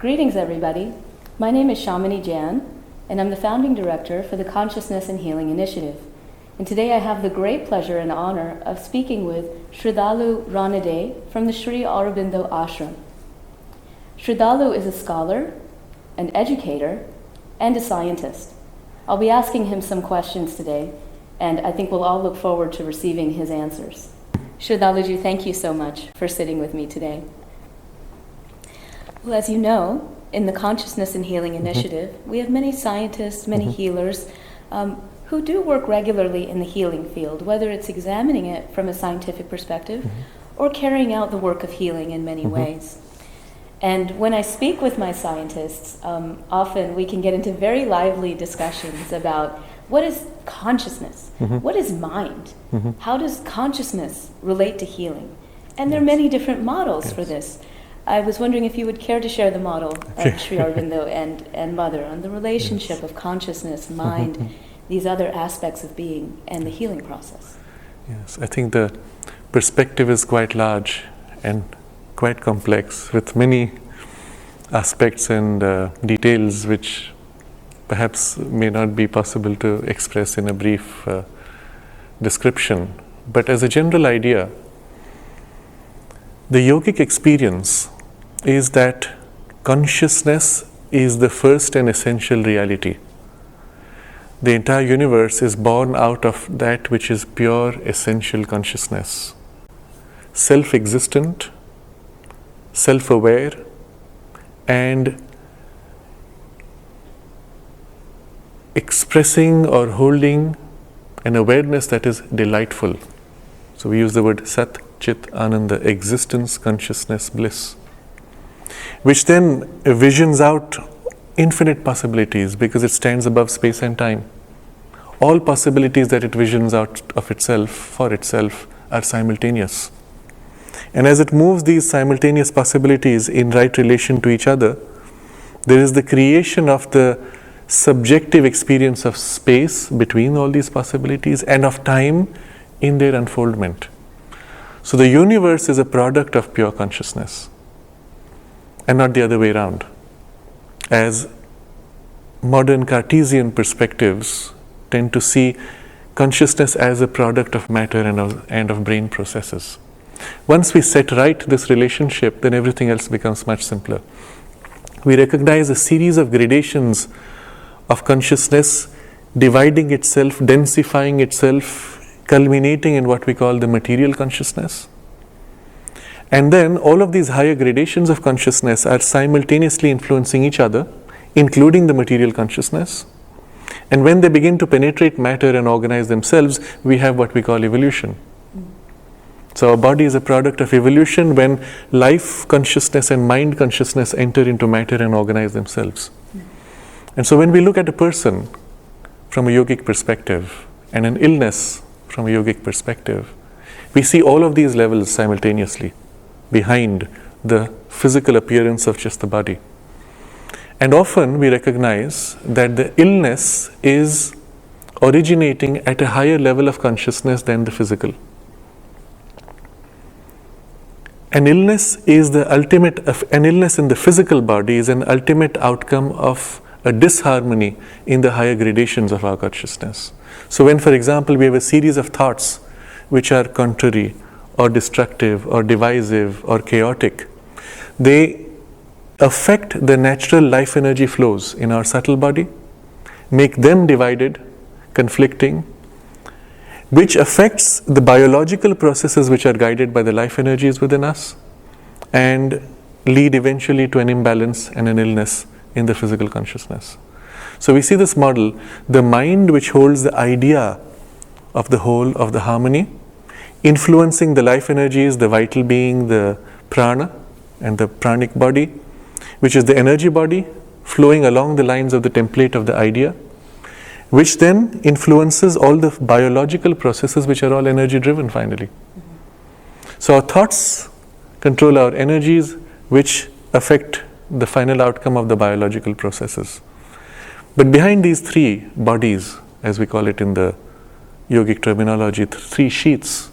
Greetings, everybody. My name is Shamini Jan, and I'm the founding director for the Consciousness and Healing Initiative. And today I have the great pleasure and honor of speaking with Sraddhalu Ranade from the Sri Aurobindo Ashram. Sraddhalu is a scholar, an educator, and a scientist. I'll be asking him some questions today, and I think we'll all look forward to receiving his answers. Sraddhaluji, thank you so much for sitting with me today. Well, as you know, in the Consciousness and Healing Initiative, we have many scientists, many healers, who do work regularly in the healing field, whether it's examining it from a scientific perspective or carrying out the work of healing in many ways. And when I speak with my scientists, often we can get into very lively discussions about what is consciousness, what is mind, how does consciousness relate to healing? And there are many different models for this. I was wondering if you would care to share the model of Sri Aurobindo and Mother on the relationship of consciousness, mind, these other aspects of being, and the healing process. Yes, I think the perspective is quite large and quite complex, with many aspects and details which perhaps may not be possible to express in a brief description. But as a general idea, the yogic experience is that consciousness is the first and essential reality. The entire universe is born out of that which is pure essential consciousness, self-existent, self-aware, and expressing or holding an awareness that is delightful. So we use the word Sat, Chit, Ananda, existence, consciousness, bliss, which then visions out infinite possibilities because it stands above space and time. All possibilities that it visions out of itself, for itself, are simultaneous. And as it moves these simultaneous possibilities in right relation to each other, there is the creation of the subjective experience of space between all these possibilities and of time in their unfoldment. So the universe is a product of pure consciousness and not the other way around, as modern Cartesian perspectives tend to see consciousness as a product of matter and of brain processes. Once we set right this relationship, then everything else becomes much simpler. We recognize a series of gradations of consciousness, dividing itself, densifying itself, culminating in what we call the material consciousness. And then all of these higher gradations of consciousness are simultaneously influencing each other, including the material consciousness. And when they begin to penetrate matter and organize themselves, we have what we call evolution. So our body is a product of evolution when life consciousness and mind consciousness enter into matter and organize themselves. And so when we look at a person from a yogic perspective and an illness from a yogic perspective, we see all of these levels simultaneously behind the physical appearance of just the body. And often we recognize that the illness is originating at a higher level of consciousness than the physical. An illness in the physical body is an ultimate outcome of a disharmony in the higher gradations of our consciousness. So when, for example, we have a series of thoughts which are contrary or destructive or divisive or chaotic, they affect the natural life energy flows in our subtle body, make them divided, conflicting, which affects the biological processes which are guided by the life energies within us and lead eventually to an imbalance and an illness in the physical consciousness. So we see this model, the mind which holds the idea of the whole, of the harmony, influencing the life energies, the vital being, the prana and the pranic body, which is the energy body flowing along the lines of the template of the idea, which then influences all the biological processes which are all energy driven finally. So our thoughts control our energies, which affect the final outcome of the biological processes. But behind these three bodies, as we call it in the yogic terminology, three sheaths,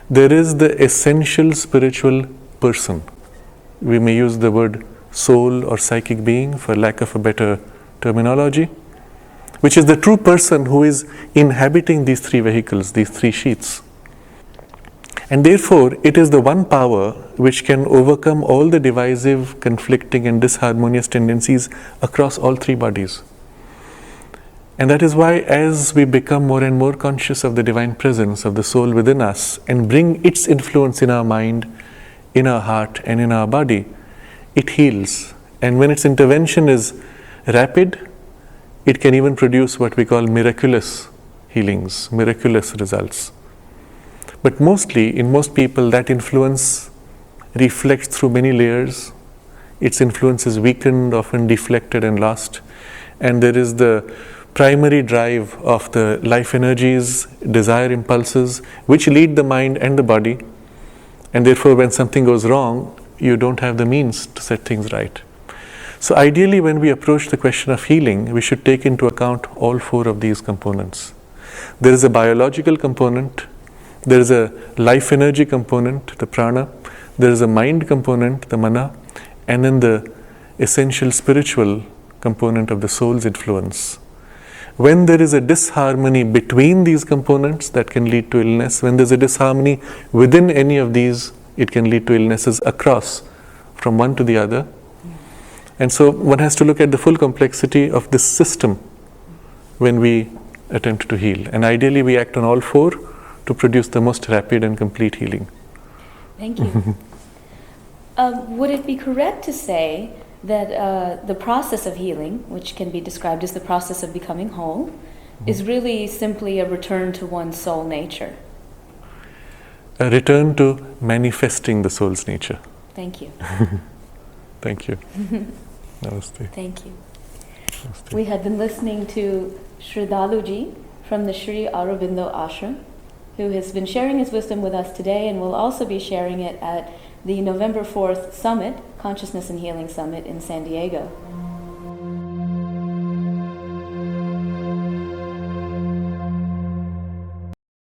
there is the essential spiritual person. We may use the word soul or psychic being, for lack of a better terminology, which is the true person who is inhabiting these three vehicles, these three sheaths. And therefore, it is the one power which can overcome all the divisive, conflicting, and disharmonious tendencies across all three bodies. And that is why, as we become more and more conscious of the divine presence of the soul within us and bring its influence in our mind, in our heart, and in our body, it heals. And when its intervention is rapid, it can even produce what we call miraculous healings, miraculous results. But mostly, in most people, that influence reflects through many layers. Its influence is weakened, often deflected and lost. And there is the primary drive of the life energies, desire impulses, which lead the mind and the body. And therefore, when something goes wrong, you don't have the means to set things right. So ideally, when we approach the question of healing, we should take into account all four of these components. There is a biological component, there is a life energy component, the prana, there is a mind component, the mana, and then the essential spiritual component of the soul's influence. When there is a disharmony between these components, that can lead to illness. When there is a disharmony within any of these, it can lead to illnesses across from one to the other. And so one has to look at the full complexity of this system when we attempt to heal. And ideally, we act on all four to produce the most rapid and complete healing. Thank you. Would it be correct to say that the process of healing, which can be described as the process of becoming whole, is really simply a return to one's soul nature? A return to manifesting the soul's nature. Thank you. Thank you. Namaste. Thank you. Namaste. We had been listening to Sraddhalu ji from the Sri Aurobindo Ashram, who has been sharing his wisdom with us today and will also be sharing it at the November 4th Summit, Consciousness and Healing Summit in San Diego.